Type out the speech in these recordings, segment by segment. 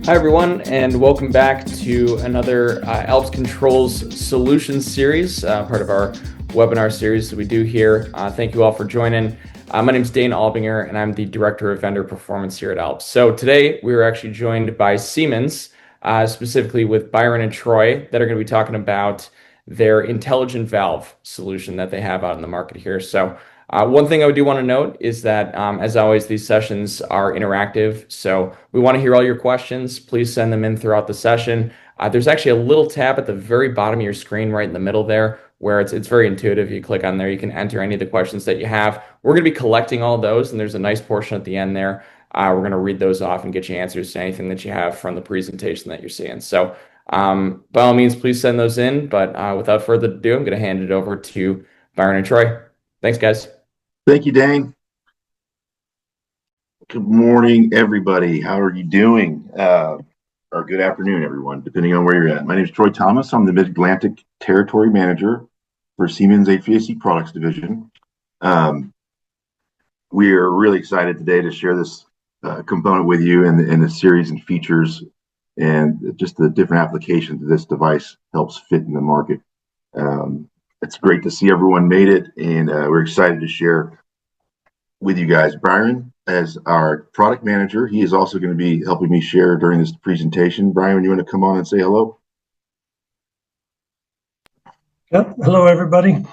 Hi, everyone, and welcome back to another Alps Controls Solutions series, part of our webinar series that we do here. Thank you all for joining. My name is Dane Albinger, and I'm the Director of Vendor Performance here at Alps. So today we are actually joined by Siemens, specifically with Byran and Troy, that are going to be talking about their intelligent valve solution that they have out in the market here. So one thing I do want to note is that, as always, these sessions are interactive. So we want to hear all your questions. Please send them in throughout the session. There's actually a little tab at the very bottom of your screen right in the middle there where it's very intuitive. You click on there, you can enter any of the questions that you have. We're going to be collecting all those, and there's a nice portion at the end there. We're going to read those off and get you answers to anything that you have from the presentation that you're seeing. So by all means, please send those in. But without further ado, I'm going to hand it over to Byran and Troy. Thanks, guys. Thank you, Dane. Good morning, everybody. How are you doing? Or good afternoon, everyone, depending on where you're at. My name is Troy Thomas. I'm the Mid-Atlantic Territory Manager for Siemens HVAC Products Division. We are really excited today to share this component with you and the series and features and just the different applications that this device helps fit in the market. It's great to see everyone made it, and we're excited to share with you guys. Byran, as our product manager, he is also going to be helping me share during this presentation. Byran, you want to come on and say hello? Yep. Hello, everybody.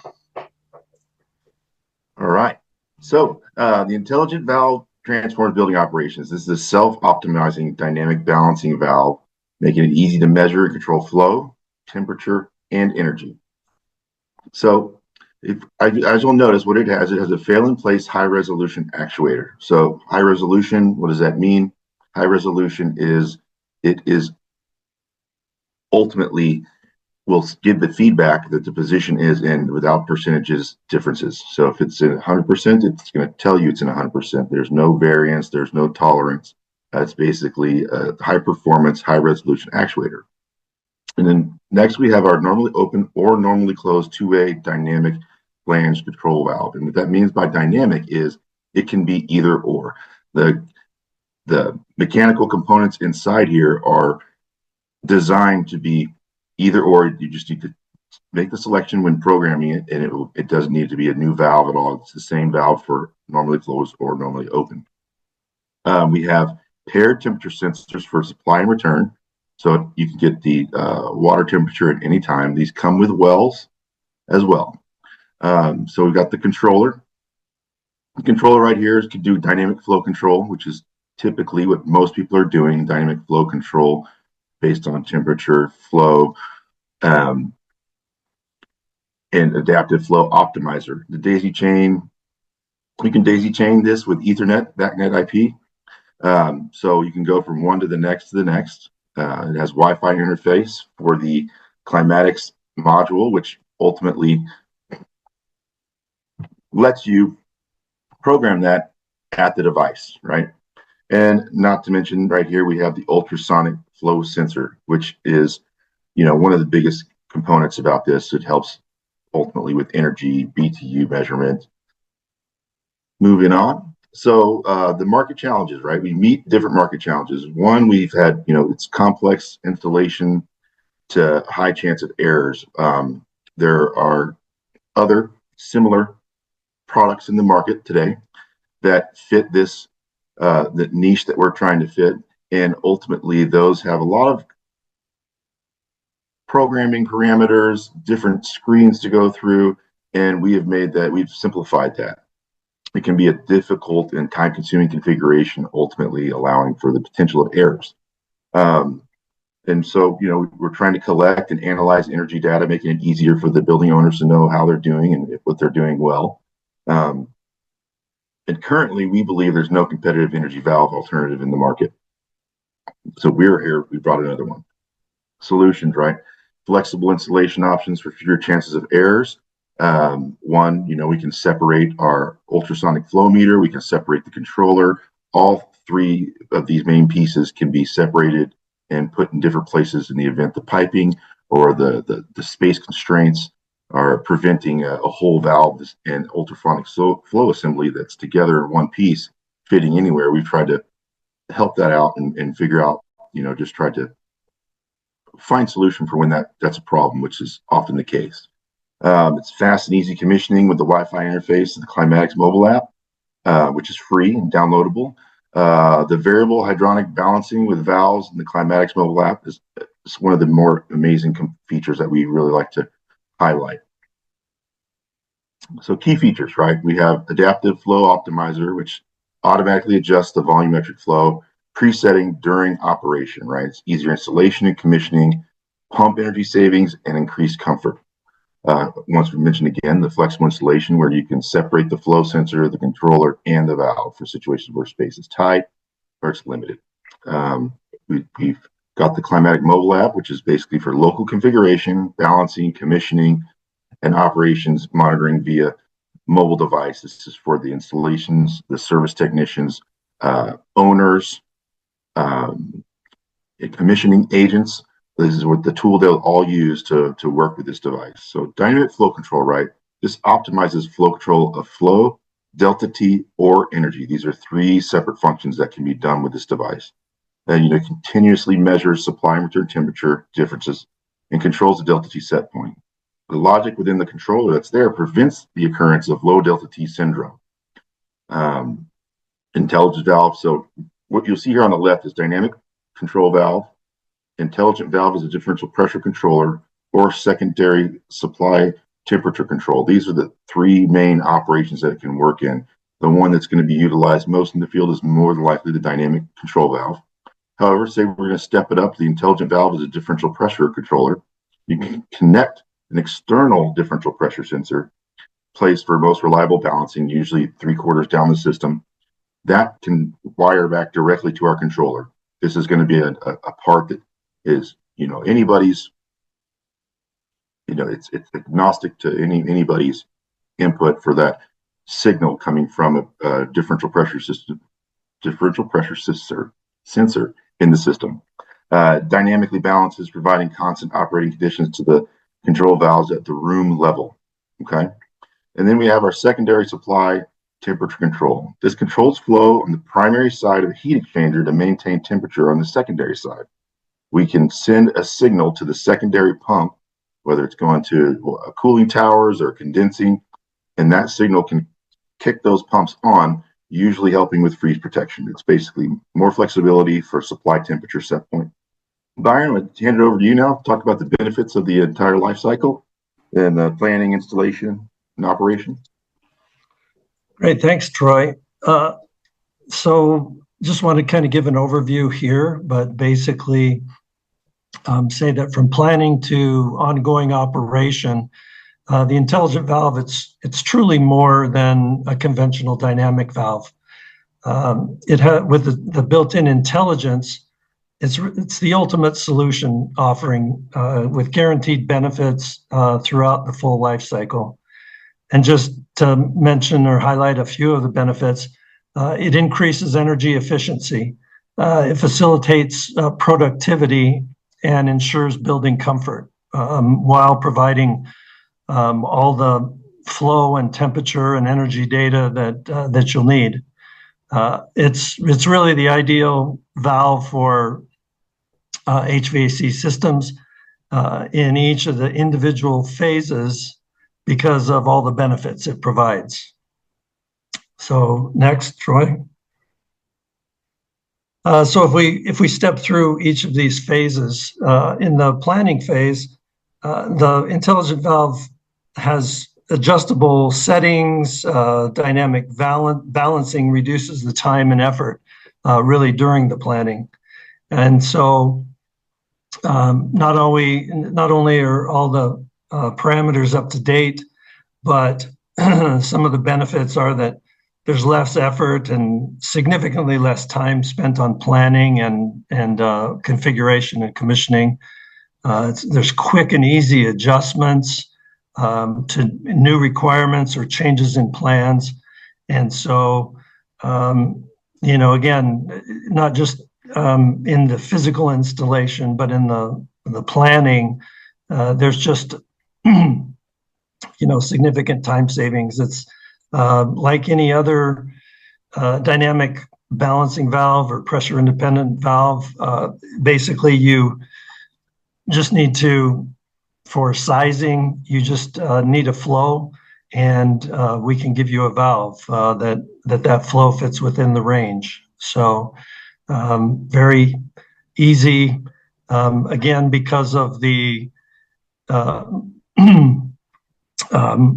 All right. So the intelligent valve transforms building operations. This is a self-optimizing dynamic balancing valve, making it easy to measure and control flow, temperature, and energy. So as you'll notice, what it has a fail-in-place high-resolution actuator. So high resolution, what does that mean? High resolution is ultimately will give the feedback that the position is in without percentages differences. So if it's in 100%, it's going to tell you it's in 100%. There's no variance, there's no tolerance. It's basically a high-performance, high-resolution actuator. And then next we have our normally open or normally closed two-way dynamic flange control valve. And what that means by dynamic is it can be either or. The mechanical components inside here are designed to be either or. You just need to make the selection when programming it, and it doesn't need to be a new valve at all. It's the same valve for normally closed or normally open. We have paired temperature sensors for supply and return. So you can get the water temperature at any time. These come with wells as well. So we've got the controller. The controller right here can do dynamic flow control, which is typically what most people are doing, dynamic flow control based on temperature, flow, and adaptive flow optimizer. The daisy chain, you can daisy chain this with Ethernet, BACnet IP. So you can go from one to the next to the next. It has Wi-Fi interface for the climatics module, which ultimately lets you program that at the device, right? And not to mention right here, we have the ultrasonic flow sensor, which is, one of the biggest components about this. It helps ultimately with energy, BTU measurement. Moving on. So the market challenges, right? We meet different market challenges. One, we've had, it's complex installation to high chance of errors. There are other similar products in the market today that fit this the niche that we're trying to fit, and ultimately those have a lot of programming parameters, different screens to go through, and we've simplified that. It can be a difficult and time-consuming configuration, ultimately allowing for the potential of errors. And so, we're trying to collect and analyze energy data, making it easier for the building owners to know how they're doing and what they're doing well. And currently, we believe there's no competitive energy valve alternative in the market. So we're here, we brought another one. Solutions, right? Flexible installation options for fewer chances of errors. One, we can separate our ultrasonic flow meter, we can separate the controller. All three of these main pieces can be separated and put in different places in the event the piping or the space constraints are preventing a whole valve and ultrasonic flow assembly that's together in one piece fitting anywhere. We've tried to help that out and figure out just tried to find solution for when that's a problem, which is often the case. It's fast and easy commissioning with the Wi-Fi interface of the Climatics mobile app, which is free and downloadable. The variable hydronic balancing with valves in the Climatics mobile app is one of the more amazing features that we really like to highlight. So key features, right? We have adaptive flow optimizer, which automatically adjusts the volumetric flow, presetting during operation, right? It's easier installation and commissioning, pump energy savings, and increased comfort. Once we mentioned again, the flexible installation where you can separate the flow sensor, the controller, and the valve for situations where space is tight or it's limited. We've got the Climatic mobile app, which is basically for local configuration, balancing, commissioning, and operations monitoring via mobile device. This is for the installations, the service technicians, owners, commissioning agents. This is what the tool they'll all use to work with this device. So dynamic flow control, right? This optimizes flow control of flow, delta T, or energy. These are three separate functions that can be done with this device. And continuously measures supply and return temperature differences and controls the delta T set point. The logic within the controller that's there prevents the occurrence of low delta T syndrome. Intelligent valve. So what you'll see here on the left is dynamic control valve. Intelligent valve is a differential pressure controller or secondary supply temperature control. These are the three main operations that it can work in. The one that's going to be utilized most in the field is more than likely the dynamic control valve. However, say we're going to step it up, the intelligent valve is a differential pressure controller. You can connect an external differential pressure sensor placed for most reliable balancing, usually 3/4 down the system. That can wire back directly to our controller. This is going to be a part that is, anybody's, it's agnostic to anybody's input for that signal coming from a differential pressure sensor in the system. Dynamically balances, providing constant operating conditions to the control valves at the room level. Okay. And then we have our secondary supply temperature control. This controls flow on the primary side of the heat exchanger to maintain temperature on the secondary side. We can send a signal to the secondary pump, whether it's going to cooling towers or condensing, and that signal can kick those pumps on, usually helping with freeze protection. It's basically more flexibility for supply temperature set point. Byron, I'm going to hand it over to you now to talk about the benefits of the entire life cycle and the planning, installation, and operation. Great, thanks, Troy. So just want to kind of give an overview here, but basically say that from planning to ongoing operation, the intelligent valve, it's truly more than a conventional dynamic valve. It has, with the built-in intelligence, it's the ultimate solution offering with guaranteed benefits throughout the full life cycle. And just to mention or highlight a few of the benefits, it increases energy efficiency. It facilitates productivity and ensures building comfort while providing all the flow and temperature and energy data that you'll need. It's really the ideal valve for HVAC systems in each of the individual phases because of all the benefits it provides. So next, Troy. So if we step through each of these phases, in the planning phase, the intelligent valve has adjustable settings. Dynamic balancing reduces the time and effort really during the planning. And so not only are all the parameters up to date, but some of the benefits are that there's less effort and significantly less time spent on planning and configuration and commissioning. There's quick and easy adjustments to new requirements or changes in plans. And so, again, not just in the physical installation, but in the planning, there's just, significant time savings. It's like any other dynamic balancing valve or pressure independent valve. Basically, you just need to, for sizing, you just need a flow, and we can give you a valve that flow fits within the range. So very easy. Again, because of the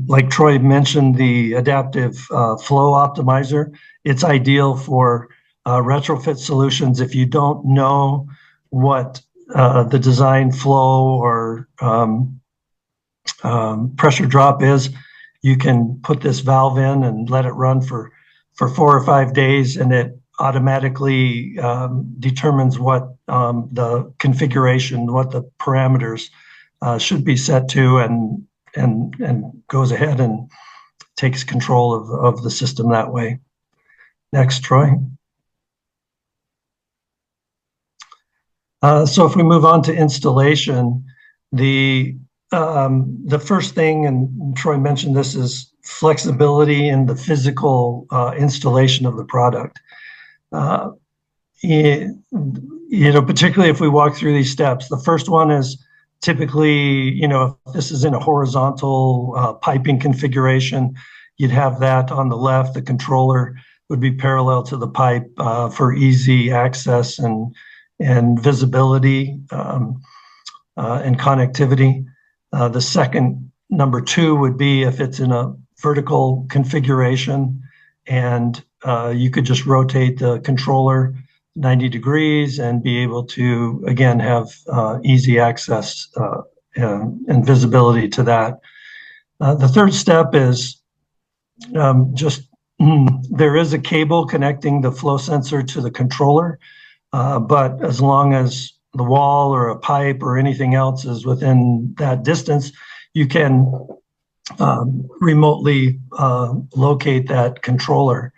like Troy mentioned, the adaptive flow optimizer, it's ideal for retrofit solutions. If you don't know what the design flow or pressure drop is, you can put this valve in and let it run for 4 or 5 days, and it automatically determines what the configuration, what the parameters should be set to, and goes ahead and takes control of the system that way. Next, Troy. So if we move on to installation, the first thing, and Troy mentioned this, is flexibility in the physical installation of the product. Particularly if we walk through these steps, the first one is typically, if this is in a horizontal piping configuration, you'd have that on the left. The controller would be parallel to the pipe for easy access and visibility and connectivity. The second, number 2, would be if it's in a vertical configuration, and you could just rotate the controller 90 degrees and be able to, again, have easy access and visibility to that. The third step is there is a cable connecting the flow sensor to the controller, but as long as the wall or a pipe or anything else is within that distance, you can remotely locate that controller,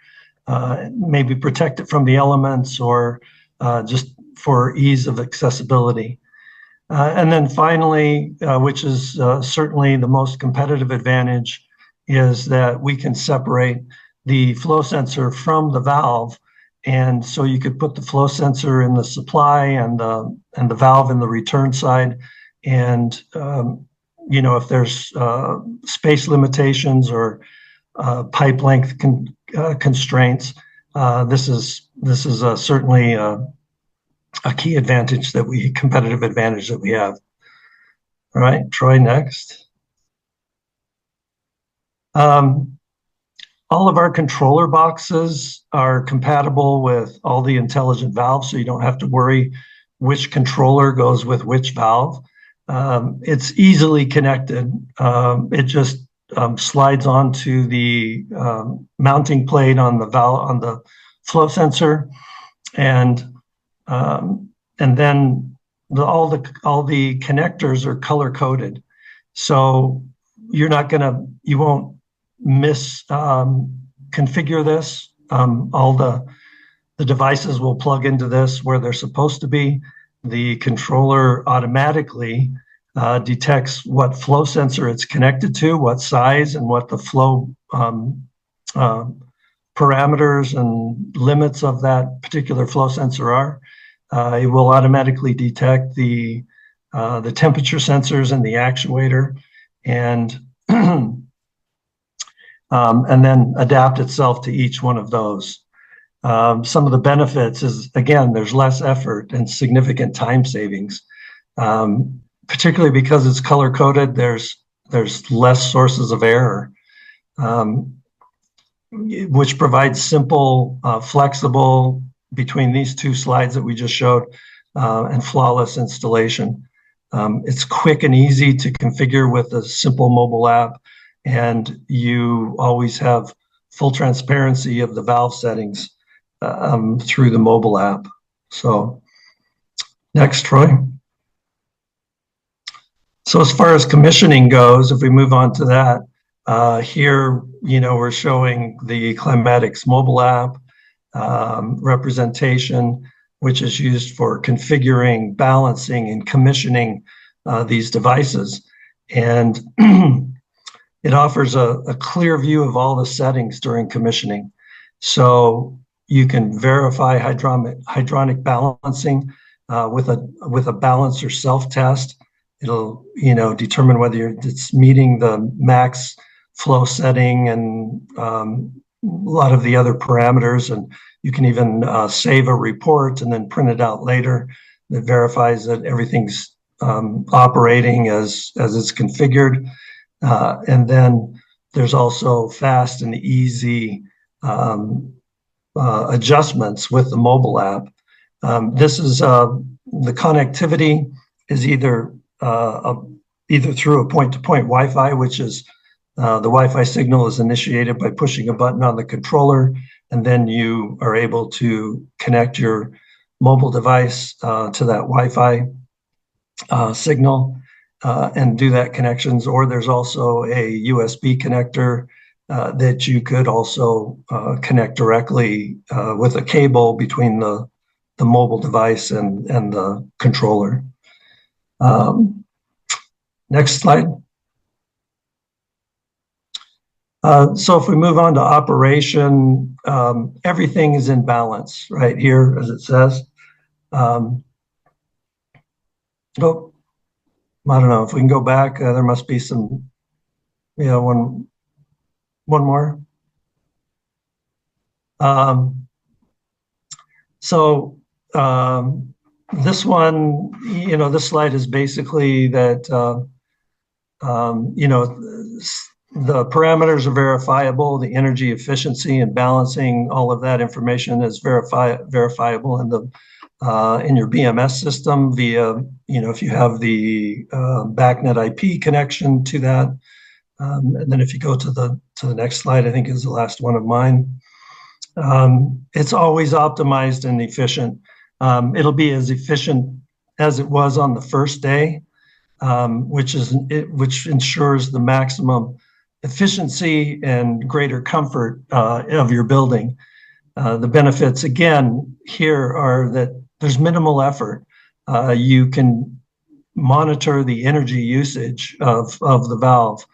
maybe protect it from the elements, or just for ease of accessibility. And then finally, which is certainly the most competitive advantage, is that we can separate the flow sensor from the valve. And so you could put the flow sensor in the supply and the valve in the return side. And if there's space limitations or pipe length constraints, this is certainly a key advantage competitive advantage that we have. All right, Troy, next. All of our controller boxes are compatible with all the intelligent valves, so you don't have to worry which controller goes with which valve. It's easily connected. It just slides onto the mounting plate on the valve, on the flow sensor, and then all the connectors are color coded, so you won't configure this. All the devices will plug into this where they're supposed to be. The controller automatically detects what flow sensor it's connected to, what size, and what the flow parameters and limits of that particular flow sensor are. It will automatically detect the temperature sensors and the actuator, and then adapt itself to each one of those. Some of the benefits is, again, there's less effort and significant time savings. Particularly because it's color coded, there's less sources of error, which provides simple, flexible, between these 2 slides that we just showed, and flawless installation. It's quick and easy to configure with a simple mobile app, and you always have full transparency of the valve settings through the mobile app. So next, Troy. So as far as commissioning goes, if we move on to that, here, we're showing the Climatics mobile app representation, which is used for configuring, balancing, and commissioning these devices. And it offers a clear view of all the settings during commissioning. So, you can verify hydronic balancing with a balancer self-test. It'll determine whether it's meeting the max flow setting and a lot of the other parameters. And you can even save a report and then print it out later that verifies that everything's operating as it's configured. And then there's also fast and easy adjustments with the mobile app. This is the connectivity is either through a point-to-point Wi-Fi, which is the Wi-Fi signal is initiated by pushing a button on the controller, and then you are able to connect your mobile device to that Wi-Fi signal and do that connections. Or there's also a USB connector that you could also connect directly with a cable between the mobile device and the controller. Next slide. So if we move on to operation, everything is in balance right here, as it says. Oh, I don't know if we can go back. There must be some, one more. This one, this slide is basically that, the parameters are verifiable, the energy efficiency and balancing, all of that information is verifiable in your BMS system via, if you have the BACnet IP connection to that. And then if you go to the next slide, I think is the last one of mine. It's always optimized and efficient. It'll be as efficient as it was on the first day, which ensures the maximum efficiency and greater comfort of your building. The benefits, again, here are that there's minimal effort. You can monitor the energy usage of the valve.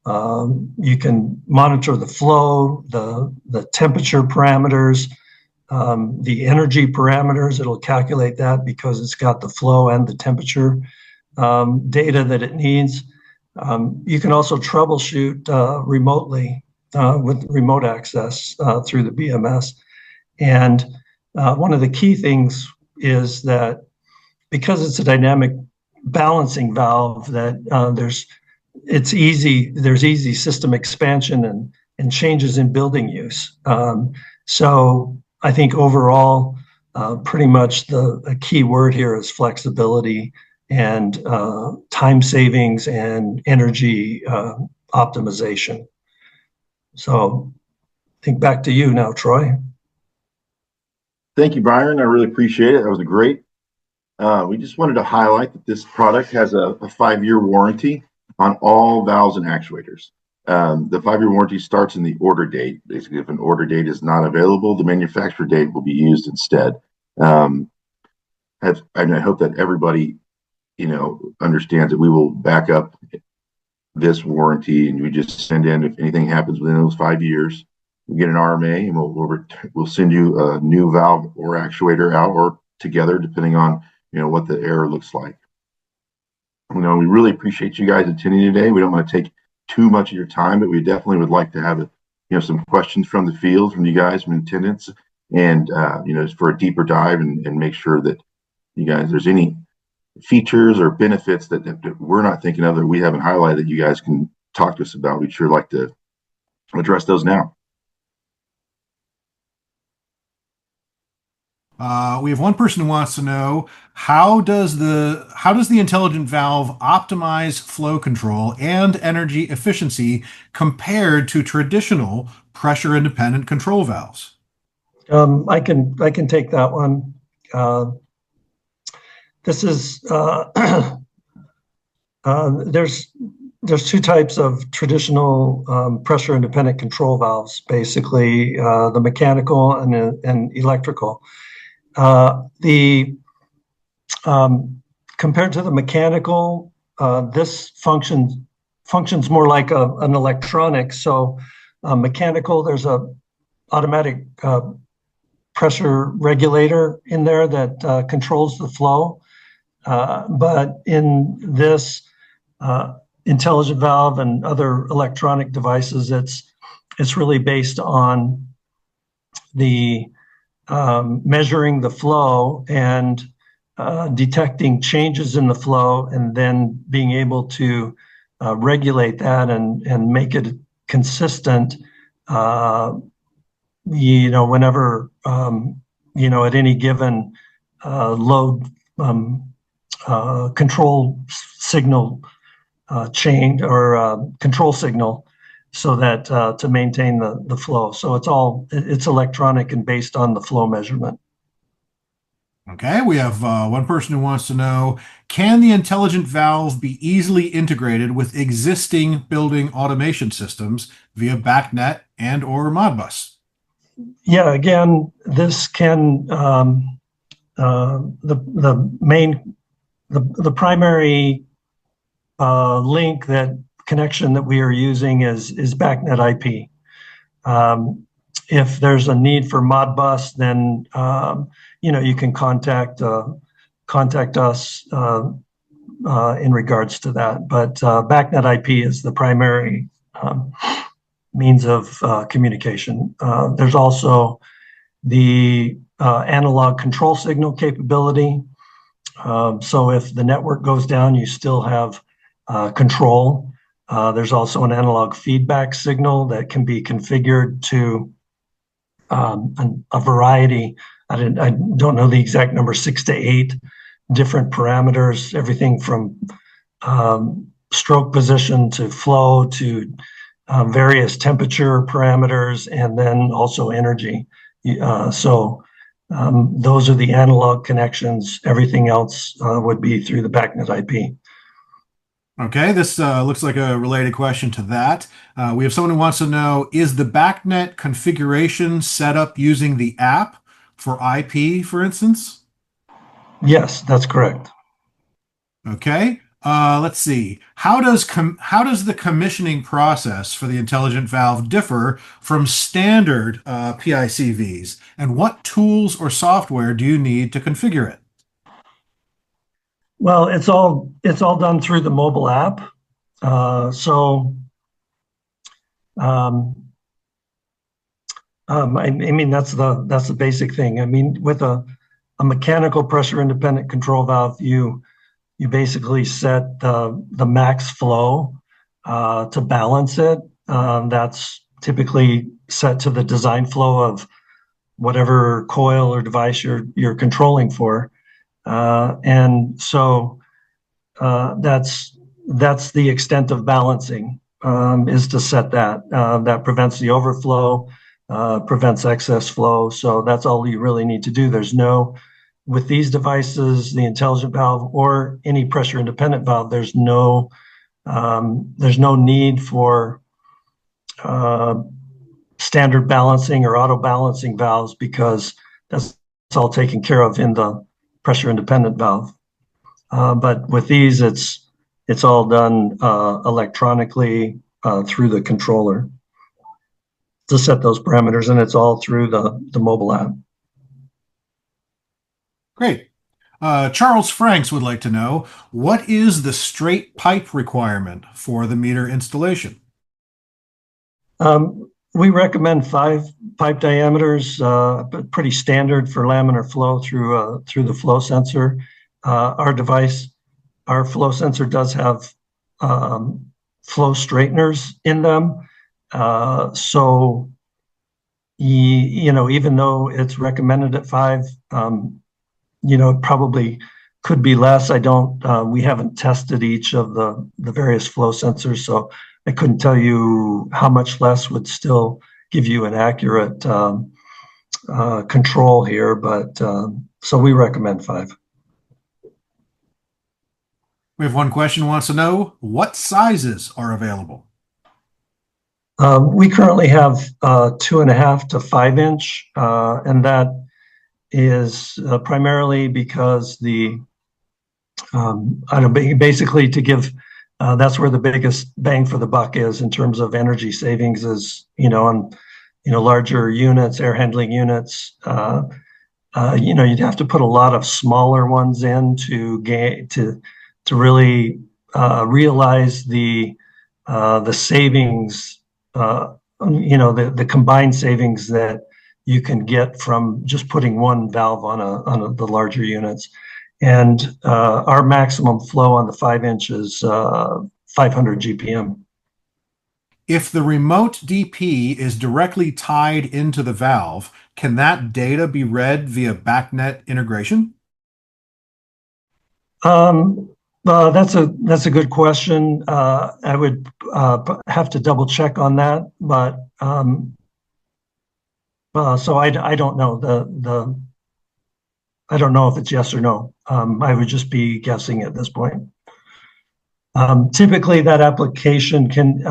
You can monitor the flow, the temperature parameters, the energy parameters. It'll calculate that because it's got the flow and the temperature data that it needs. You can also troubleshoot remotely with remote access through the BMS. And one of the key things is that because it's a dynamic balancing valve, that there's easy system expansion and changes in building use. So I think overall, pretty much a key word here is flexibility and time savings and energy optimization. So I think back to you now, Troy. Thank you, Byron. I really appreciate it. That was great. We just wanted to highlight that this product has a 5-year warranty on all valves and actuators. The 5-year warranty starts in the order date. Basically, if an order date is not available, the manufacturer date will be used instead. And I hope that everybody understands that we will back up this warranty, and we just send in if anything happens within those 5 years. We get an RMA, and we'll send you a new valve or actuator out or together, depending on what the error looks like. We really appreciate you guys attending today. We don't want to take too much of your time, but we definitely would like to have some questions from the field, from you guys, from attendants, and for a deeper dive and make sure that you guys, there's any features or benefits that we're not thinking of that we haven't highlighted that you guys can talk to us about. We'd sure like to address those now. We have one person who wants to know how does the intelligent valve optimize flow control and energy efficiency compared to traditional pressure independent control valves? I can take that one. This is there's two types of traditional pressure independent control valves, basically the mechanical and electrical. Compared to the mechanical, this functions more like an electronic. So mechanical, there's a automatic pressure regulator in there that controls the flow. But in this intelligent valve and other electronic devices, it's really based on the measuring the flow and detecting changes in the flow, and then being able to regulate that and make it consistent. Whenever at any given load control signal change or control signal, so that to maintain the flow. So it's electronic and based on the flow measurement. Okay, we have one person who wants to know, can the intelligent valve be easily integrated with existing building automation systems via BACnet and or Modbus? Yeah, again, this can the primary link, that connection that we are using is BACnet IP. If there's a need for Modbus, then you can contact us in regards to that. But BACnet IP is the primary means of communication. There's also the analog control signal capability. So if the network goes down, you still have control. There's also an analog feedback signal that can be configured to a variety. I don't know the exact number, 6 to 8 different parameters, everything from stroke position to flow to various temperature parameters, and then also energy. So those are the analog connections. Everything else would be through the BACnet IP. Okay, this looks like a related question to that. We have someone who wants to know, is the BACnet configuration set up using the app for IP, for instance? Yes, that's correct. Okay, let's see. How does the commissioning process for the intelligent valve differ from standard PICVs, and what tools or software do you need to configure it? Well, it's all done through the mobile app. I mean, that's the basic thing. I mean, with a mechanical pressure independent control valve, you basically set the max flow to balance it. That's typically set to the design flow of whatever coil or device you're controlling for. And so that's the extent of balancing, is to set that. That prevents the overflow, prevents excess flow. So that's all you really need to do. With these devices, the intelligent valve or any pressure independent valve, there's no need for standard balancing or auto balancing valves, because that's all taken care of in the pressure independent valve. But with these, it's all done electronically through the controller to set those parameters, and it's all through the mobile app. Great. Charles Franks would like to know, what is the straight pipe requirement for the meter installation? We recommend 5 pipe diameters, but pretty standard for laminar flow through the flow sensor. Our flow sensor does have flow straighteners in them. So even though it's recommended at 5, it probably could be less. We haven't tested each of the various flow sensors, so I couldn't tell you how much less would still give you an accurate control here, but so we recommend 5. We have one question who wants to know, what sizes are available? We currently have 2.5 to 5 inch, and that is primarily because basically to give, that's where the biggest bang for the buck is in terms of energy savings, is, larger units, air handling units. You'd have to put a lot of smaller ones in to really realize the savings, the combined savings that you can get from just putting one valve on the larger units. And our maximum flow on the 5-inch is 500 GPM. If the remote DP is directly tied into the valve, can that data be read via BACnet integration? That's a good question. I would have to double check on that, but so I don't know I don't know if it's yes or no. I would just be guessing at this point. Typically, that application can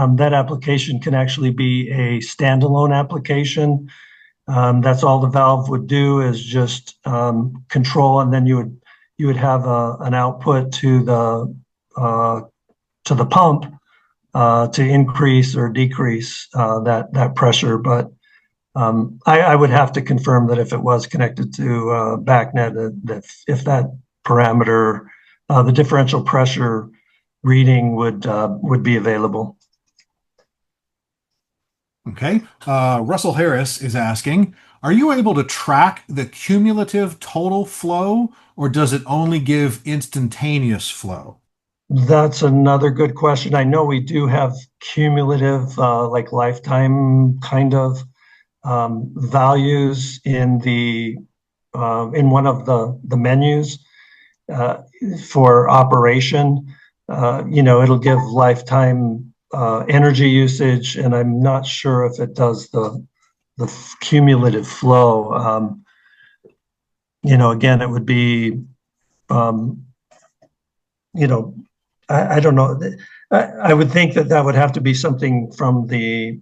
actually be a standalone application. That's all the valve would do is just control, and then you would have an output to the pump to increase or decrease that pressure. But I would have to confirm that if it was connected to BACnet, that if that parameter, the differential pressure reading would be available. Okay. Russell Harris is asking, are you able to track the cumulative total flow, or does it only give instantaneous flow? That's another good question. I know we do have cumulative, like lifetime kind of values in one of the menus for operation. It'll give lifetime energy usage, and I'm not sure if it does the cumulative flow. Again, it would be, I don't know. I would think that would have to be something from the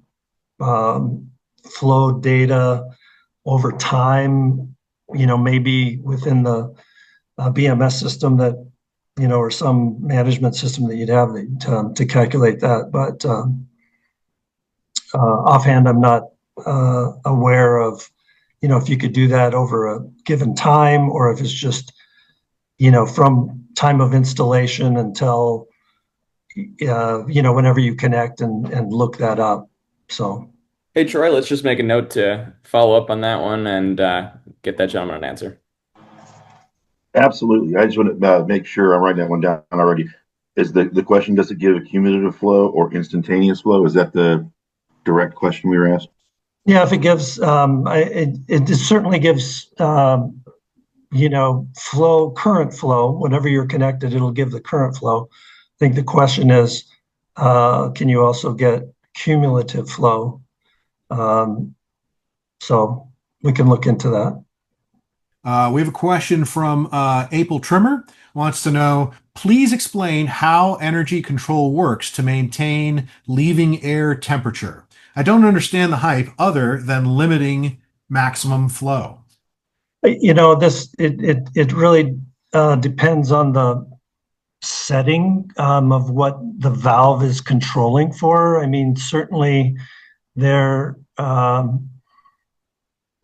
flow data over time, maybe within the BMS system that, or some management system that you'd have to calculate that. But offhand, I'm not aware of, if you could do that over a given time, or if it's just, from time of installation until, whenever you connect and look that up. So. Hey, Troy, let's just make a note to follow up on that one and get that gentleman an answer. Absolutely. I just want to make sure I'm writing that one down already. Is the question, does it give a cumulative flow or instantaneous flow? Is that the direct question we were asked? Yeah, if it gives, it certainly gives, current flow. Whenever you're connected, it'll give the current flow. I think the question is, can you also get cumulative flow? So we can look into that. We have a question from April Trimmer, wants to know, please explain how energy control works to maintain leaving air temperature. I don't understand the hype other than limiting maximum flow. It really depends on the setting of what the valve is controlling for. I mean, certainly there,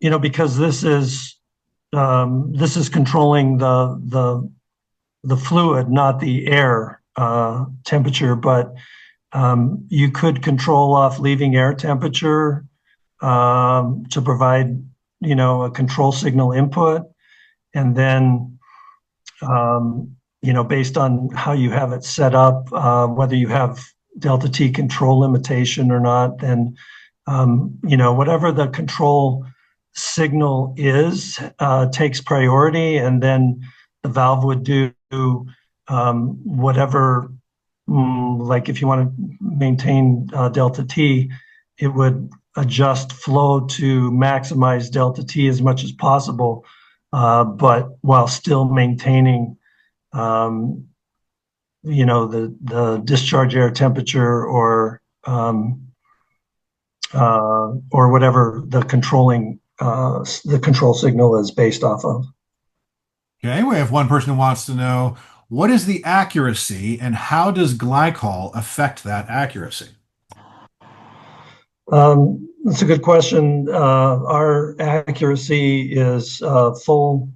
because this is controlling the fluid, not the air temperature, but you could control off leaving air temperature to provide, a control signal input, and then, based on how you have it set up, whether you have delta T control limitation or not, then, whatever the control signal is, takes priority, and then the valve would do whatever, like if you want to maintain delta T, it would adjust flow to maximize delta T as much as possible, but while still maintaining, the discharge air temperature or whatever the control signal is based off of. Okay, we have one person who wants to know, what is the accuracy and how does glycol affect that accuracy? That's a good question. Our accuracy is full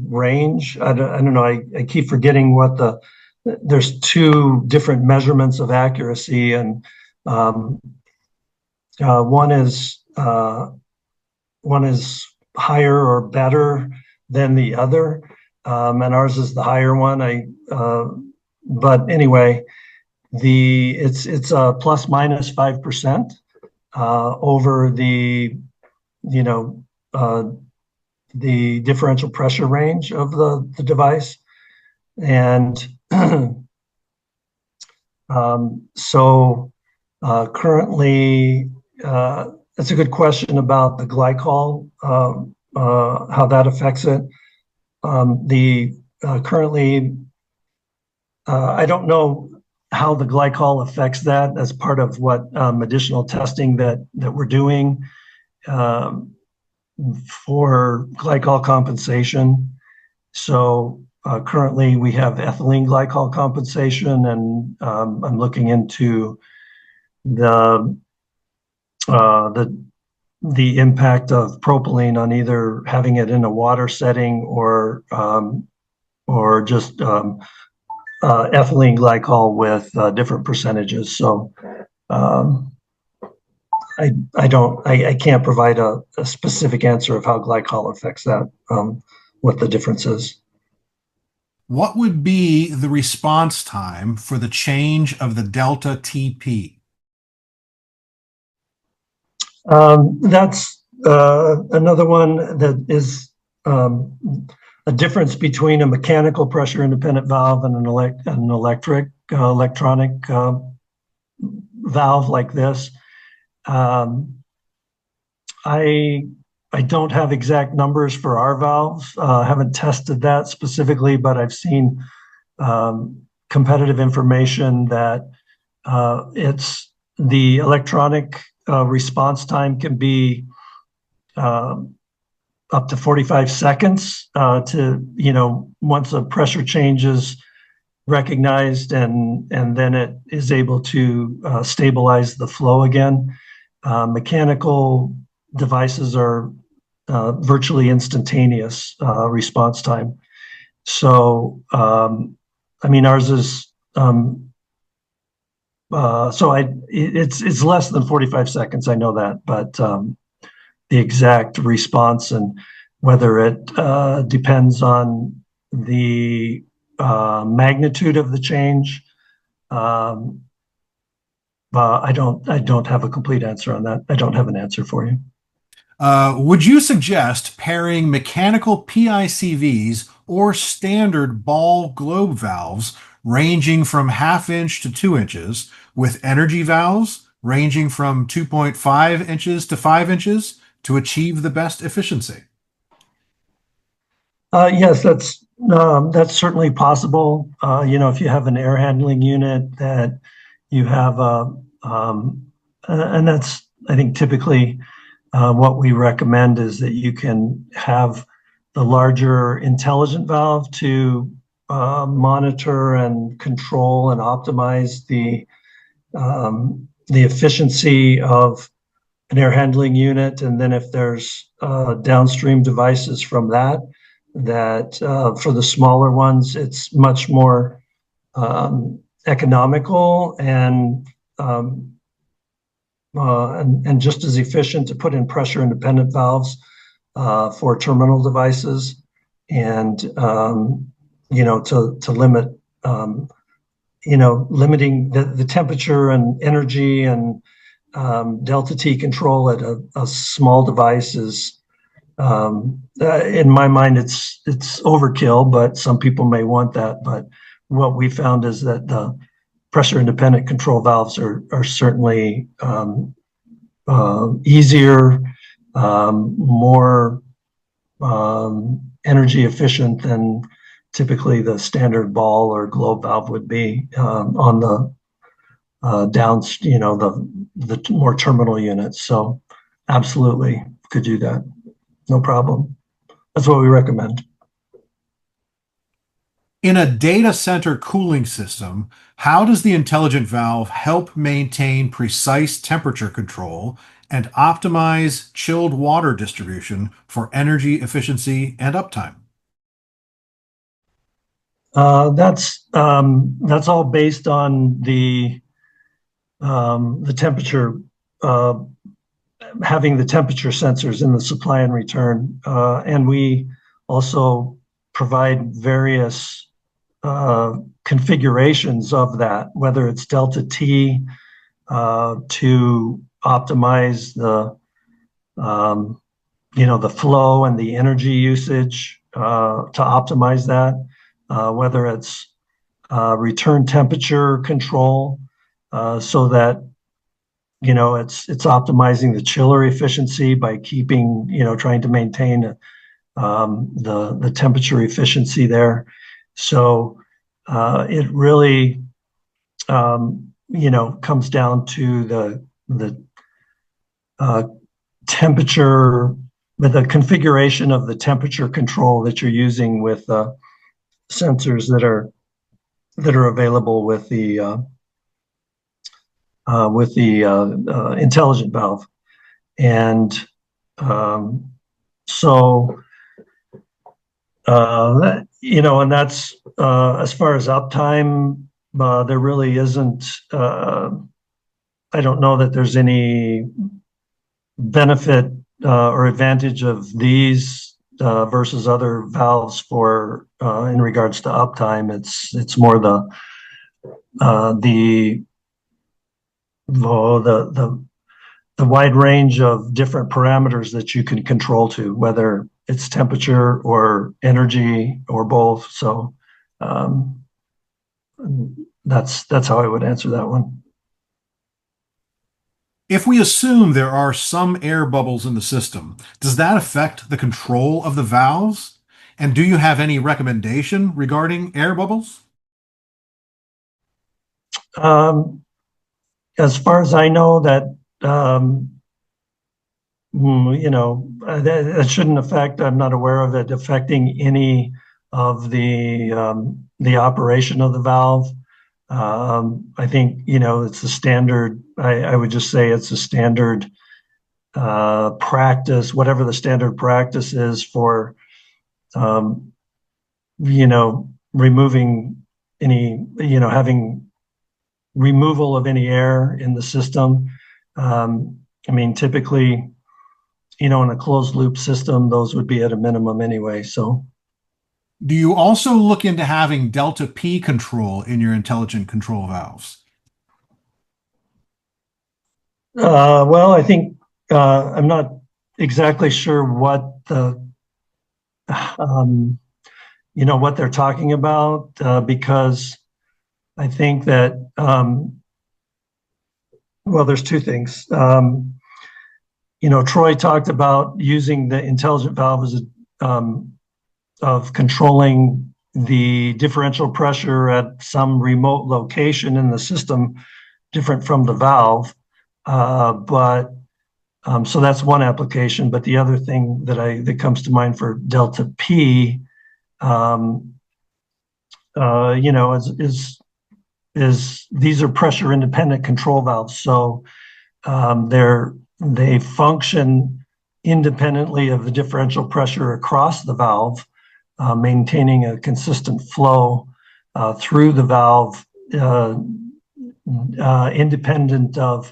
range. I don't know. I keep forgetting there's two different measurements of accuracy, and one is higher or better than the other, and ours is the higher one. But anyway, it's plus minus 5% over the the differential pressure range of the device, and so currently, that's a good question about the glycol, how that affects it. Currently, I don't know how the glycol affects that as part of what additional testing that we're doing for glycol compensation. So currently we have ethylene glycol compensation, and I'm looking into the impact of propylene on either having it in a water setting or just ethylene glycol with different percentages. So I can't provide a specific answer of how glycol affects that, what the difference is. What would be the response time for the change of the delta TP? That's another one that is a difference between a mechanical pressure independent valve and an electronic valve like this. I don't have exact numbers for our valves. I haven't tested that specifically, but I've seen competitive information that it's the electronic response time can be up to 45 seconds to, once a pressure change is recognized, and then it is able to stabilize the flow again. Mechanical devices are virtually instantaneous response time. So, ours is, it's less than 45 seconds, I know that, but the exact response and whether it depends on the magnitude of the change, I don't have a complete answer on that. I don't have an answer for you. Would you suggest pairing mechanical PICVs or standard ball globe valves ranging from 1/2 inch to 2 inches with energy valves ranging from 2.5 inches to 5 inches to achieve the best efficiency? Yes, that's certainly possible. If you have an air handling unit that you have and that's, I think, typically what we recommend is that you can have the larger intelligent valve to monitor and control and optimize the efficiency of an air handling unit. And then if there's downstream devices from that for the smaller ones, it's much more economical and just as efficient to put in pressure independent valves for terminal devices, and to limit limiting the temperature and energy and delta T control at a small device is, in my mind, it's overkill, but some people may want that. But what we found is that the pressure independent control valves are certainly easier, more energy efficient than typically the standard ball or globe valve would be on the the more terminal units. So absolutely could do that, no problem. That's what we recommend. In a data center cooling system, how does the intelligent valve help maintain precise temperature control and optimize chilled water distribution for energy efficiency and uptime? That's all based on the temperature, having the temperature sensors in the supply and return, and we also provide various configurations of that, whether it's delta T to optimize the flow and the energy usage to optimize that, whether it's return temperature control, so that it's optimizing the chiller efficiency by keeping, trying to maintain the temperature efficiency there. So it really comes down to the temperature, with the configuration of the temperature control that you're using with sensors that are available with the intelligent valve. And so and that's as far as uptime, there really isn't, I don't know that there's any benefit or advantage of these versus other valves for in regards to uptime. It's more the wide range of different parameters that you can control to, whether it's temperature or energy or both. So that's how I would answer that one. If we assume there are some air bubbles in the system, does that affect the control of the valves? And do you have any recommendation regarding air bubbles? As far as I know, that that shouldn't affect. I'm not aware of it affecting any of the operation of the valve. I think it's a standard. I would just say it's a standard practice, whatever the standard practice is for removing any, having removal of any air in the system. I mean, typically, in a closed loop system, those would be at a minimum anyway. So, do you also look into having delta P control in your intelligent control valves? Well, I think I'm not exactly sure what what they're talking about, because I think that well, there's two things. Troy talked about using the intelligent valve as of controlling the differential pressure at some remote location in the system, different from the valve. But so that's one application. But the other thing that comes to mind for delta P, is these are pressure independent control valves. So they function independently of the differential pressure across the valve, maintaining a consistent flow through the valve, independent of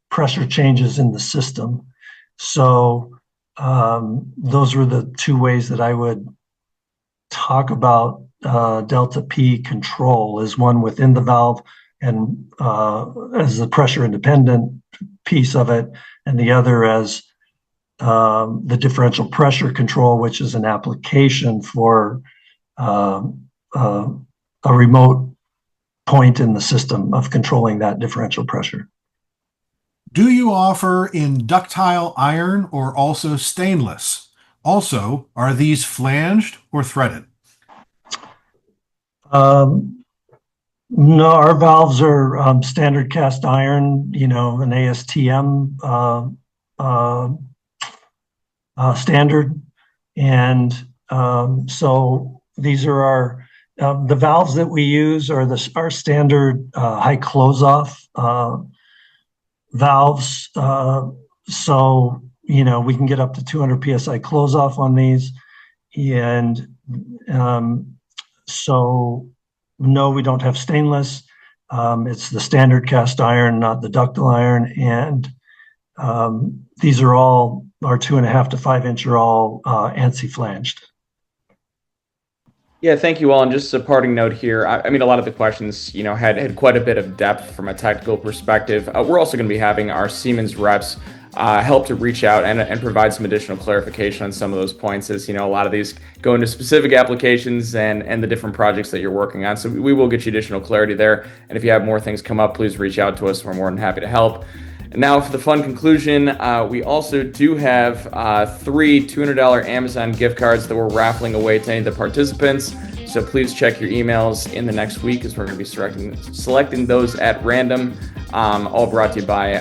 pressure changes in the system. So those were the two ways that I would talk about delta P control, is one within the valve and as the pressure independent piece of it, and the other as the differential pressure control, which is an application for a remote point in the system of controlling that differential pressure. Do you offer in ductile iron or also stainless? Also, are these flanged or threaded? No, our valves are standard cast iron, an ASTM standard. And so these are our, The valves that we use are our standard high close-off valves. So, we can get up to 200 PSI close-off on these. And so, no, we don't have stainless. It's the standard cast iron, not the ductile iron. And these are all, our 2.5 to 5 inch are all ANSI flanged. Yeah, thank you all. And just a parting note here. I mean, a lot of the questions, had quite a bit of depth from a technical perspective. We're also going to be having our Siemens reps help to reach out and provide some additional clarification on some of those points, as a lot of these go into specific applications and the different projects that you're working on. So we will get you additional clarity there. And if you have more things come up, please reach out to us. We're more than happy to help. And now for the fun conclusion, we also do have 3 $200 Amazon gift cards that we're raffling away to any of the participants. So please check your emails in the next week, as we're going to be selecting those at random, all brought to you by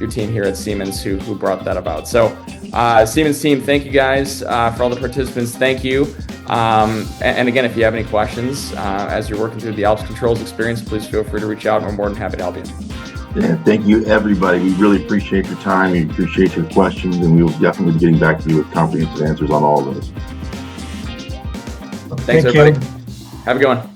your team here at Siemens who brought that about. So Siemens team, thank you guys. For all the participants, thank you. And again, if you have any questions as you're working through the Alps controls experience, please feel free to reach out. We're more than happy to help you. Yeah, thank you, everybody. We really appreciate your time. We appreciate your questions, and we will definitely be getting back to you with comprehensive answers on all of those. Thanks, Thank everybody. you. Have a good one.